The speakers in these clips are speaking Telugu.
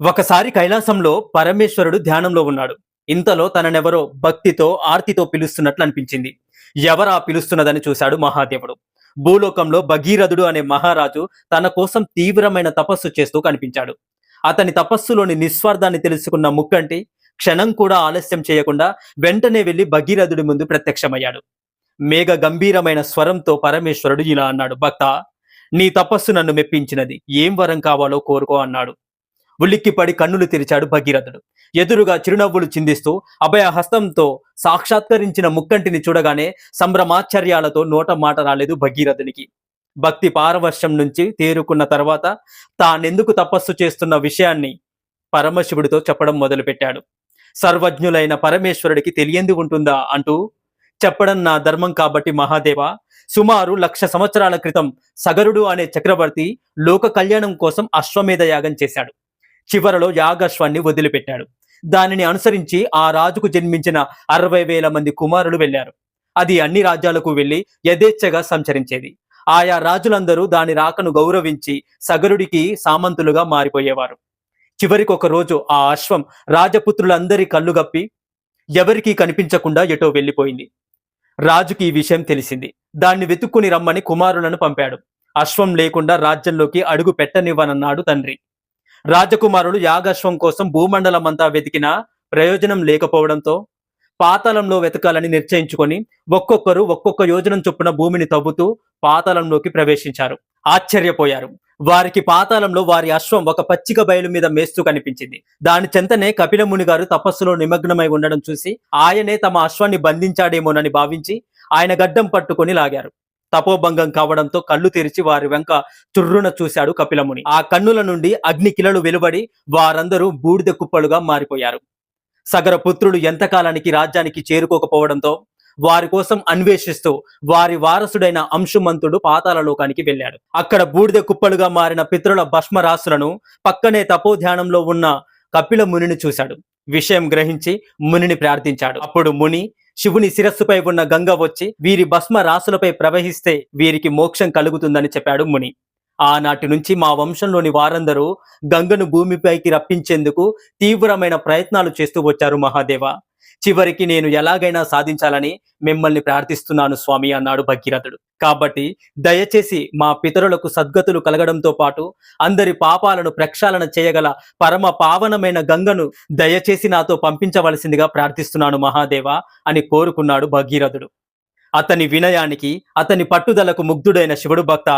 ఒకసారి కైలాసంలో పరమేశ్వరుడు ధ్యానంలో ఉన్నాడు. ఇంతలో తననెవరో భక్తితో, ఆర్తితో పిలుస్తున్నట్లు అనిపించింది. ఎవరా పిలుస్తున్నదని చూశాడు మహాదేవుడు. భూలోకంలో భగీరథుడు అనే మహారాజు తన కోసం తీవ్రమైన తపస్సు చేస్తూ కనిపించాడు. అతని తపస్సులోని నిస్వార్థాన్ని తెలుసుకున్న ముక్కంటి క్షణం కూడా ఆలస్యం చేయకుండా వెంటనే వెళ్లి భగీరథుడి ముందు ప్రత్యక్షమయ్యాడు. మేఘ గంభీరమైన స్వరంతో పరమేశ్వరుడు ఇలా అన్నాడు: భక్తా, నీ తపస్సు నన్ను మెప్పించినది. ఏం వరం కావాలో కోరుకో అన్నాడు. ఉలిక్కిపడి కన్నులు తెరిచాడు భగీరథుడు. ఎదురుగా చిరునవ్వులు చిందిస్తూ అభయ హస్తంతో సాక్షాత్కరించిన ముక్కంటిని చూడగానే సంభ్రమాశ్చర్యాలతో నోట మాట రాలేదు భగీరథునికి. భక్తి పారవర్షం నుంచి తేరుకున్న తర్వాత తానెందుకు తపస్సు చేస్తున్న విషయాన్ని పరమశివుడితో చెప్పడం మొదలుపెట్టాడు. సర్వజ్ఞులైన పరమేశ్వరుడికి తెలియంది ఉంటుందా అంటూ, చెప్పడం నా ధర్మం కాబట్టి మహాదేవ, సుమారు 1,00,000 సంవత్సరాల క్రితం సగరుడు అనే చక్రవర్తి లోక కళ్యాణం కోసం అశ్వమేధ యాగం చేశాడు. చివరలో యాగశ్వాన్ని వదిలిపెట్టాడు. దానిని అనుసరించి ఆ రాజుకు జన్మించిన 60,000 మంది కుమారులు వెళ్లారు. అది అన్ని రాజ్యాలకు వెళ్లి యథేచ్ఛగా సంచరించేది. ఆయా రాజులందరూ దాని రాకను గౌరవించి సగరుడికి సామంతులుగా మారిపోయేవారు. చివరికి ఒక రోజు ఆ అశ్వం రాజపుత్రులందరి కళ్ళుగప్పి ఎవరికీ కనిపించకుండా ఎటో వెళ్లిపోయింది. రాజుకి ఈ విషయం తెలిసింది. దాన్ని వెతుక్కుని రమ్మని కుమారులను పంపాడు. అశ్వం లేకుండా రాజ్యంలోకి అడుగు పెట్టనివ్వనన్నాడు తండ్రి. రాజకుమారులు యాగశ్వం కోసం భూమండలమంతా వెతికినా ప్రయోజనం లేకపోవడంతో పాతాళంలో వెతకాలని నిశ్చయించుకొని ఒక్కొక్కరు ఒక్కొక్క యోజనం చొప్పున భూమిని తవ్వుతూ పాతాళంలోకి ప్రవేశించారు. ఆశ్చర్యపోయారు. వారికి పాతాళంలో వారి అశ్వం ఒక పచ్చిక బయలు మీద మేస్తూ కనిపించింది. దాని చెంతనే కపిలముని గారు తపస్సులో నిమగ్నమై ఉండడం చూసి ఆయనే తమ అశ్వాన్ని బంధించాడేమోనని భావించి ఆయన గడ్డం పట్టుకొని లాగారు. తపోభంగం కావడంతో కళ్ళు తెరిచి వారి వెంక చుర్రున చూశాడు కపిలముని. ఆ కన్నుల నుండి అగ్ని కిలలు వెలువడి వారందరూ బూడిద కుప్పలుగా మారిపోయారు. సగర పుత్రుడు ఎంతకాలానికి రాజ్యానికి చేరుకోకపోవడంతో వారి కోసం అన్వేషిస్తూ వారి వారసుడైన అంశుమంతుడు పాతాళ లోకానికి వెళ్ళాడు. అక్కడ బూడిద కుప్పలుగా మారిన పితరుల భస్మరాశులను పక్కనే తపోధ్యానంలో ఉన్న కపిల మునిని చూశాడు. విషయం గ్రహించి మునిని ప్రార్థించాడు. అప్పుడు ముని, శివుని శిరస్సుపై ఉన్న గంగ వచ్చి వీరి భస్మ రాసులపై ప్రవహిస్తే వీరికి మోక్షం కలుగుతుందని చెప్పాడు ముని. ఆనాటి నుంచి మా వంశంలోని వారందరూ గంగను భూమిపైకి రప్పించేందుకు తీవ్రమైన ప్రయత్నాలు చేస్తూ వచ్చారు మహాదేవ. చివరికి నేను ఎలాగైనా సాధించాలని మిమ్మల్ని ప్రార్థిస్తున్నాను స్వామి అన్నాడు భగీరథుడు. కాబట్టి దయచేసి మా పితరులకు సద్గతులు కలగడంతో పాటు అందరి పాపాలను ప్రక్షాళన చేయగల పరమ పావనమైన గంగను దయచేసి నాతో పంపించవలసిందిగా ప్రార్థిస్తున్నాను మహాదేవ అని కోరుకున్నాడు భగీరథుడు. అతని వినయానికి, అతని పట్టుదలకు ముగ్ధుడైన శివుడు, భక్త,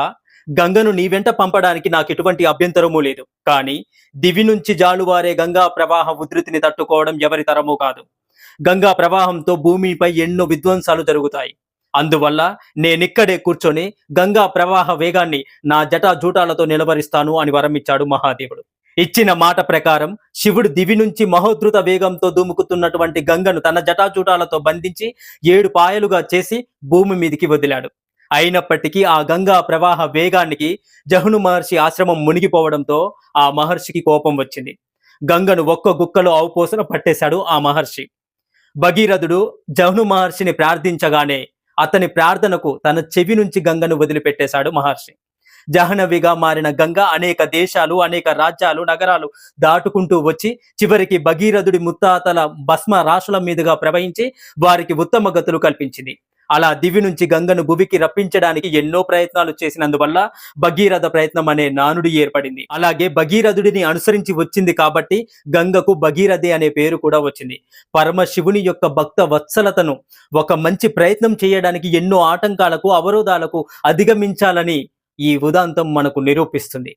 గంగను నీ వెంట పంపడానికి నాకు ఎటువంటి అభ్యంతరమూ లేదు. కానీ దివి నుంచి జాలువారే గంగా ప్రవాహ ఉధృతిని తట్టుకోవడం ఎవరి తరమూ కాదు. గంగా ప్రవాహంతో భూమిపై ఎన్నో విధ్వంసాలు జరుగుతాయి. అందువల్ల నేనిక్కడే కూర్చొని గంగా ప్రవాహ వేగాన్ని నా జటాజూటాలతో నిలవరిస్తాను అని వరమిచ్చాడు మహాదేవుడు. ఇచ్చిన మాట ప్రకారం శివుడు దివి నుంచి మహోద్ధృత వేగంతో దుముకుతున్నటువంటి గంగను తన జటాజూటాలతో బంధించి 7 పాయలుగా చేసి భూమి మీదికి వదిలాడు. అయినప్పటికీ ఆ గంగా ప్రవాహ వేగానికి జహ్ను మహర్షి ఆశ్రమం మునిగిపోవడంతో ఆ మహర్షికి కోపం వచ్చింది. గంగను ఒక్క గుక్కలో ఔపోసన పట్టేశాడు ఆ మహర్షి. భగీరథుడు జహ్ను మహర్షిని ప్రార్థించగానే అతని ప్రార్థనకు తన చెవి నుంచి గంగను వదిలిపెట్టేశాడు మహర్షి. జహ్నవిగా మారిన గంగ అనేక దేశాలు, అనేక రాజ్యాలు, నగరాలు దాటుకుంటూ వచ్చి చివరికి భగీరథుడి ముత్తాతల భస్మ రాశుల మీదుగా ప్రవహించి వారికి ఉత్తమ గతులు కల్పించింది. అలా దివి నుంచి గంగను భువికి రప్పించడానికి ఎన్నో ప్రయత్నాలు చేసినందువల్ల భగీరథ ప్రయత్నం అనే నానుడి ఏర్పడింది. అలాగే భగీరథుడిని అనుసరించి వచ్చింది కాబట్టి గంగకు భగీరథి అనే పేరు కూడా వచ్చింది. పరమశివుని యొక్క భక్త వత్సలతను, ఒక మంచి ప్రయత్నం చేయడానికి ఎన్నో ఆటంకాలకు, అవరోధాలకు అధిగమించాలని ఈ ఉదాంతం మనకు నిరూపిస్తుంది.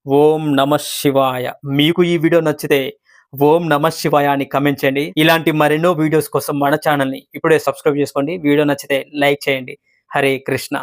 ఓం నమః శివాయ. మీకు ఈ వీడియో నచ్చితే ఓం నమః శివాయ అని కమెంట్ చేయండి. ఇలాంటి మరెన్నో వీడియోస్ కోసం మన ఛానల్ని ఇప్పుడే సబ్స్క్రైబ్ చేసుకోండి. వీడియో నచ్చితే లైక్ చేయండి. హరే కృష్ణ.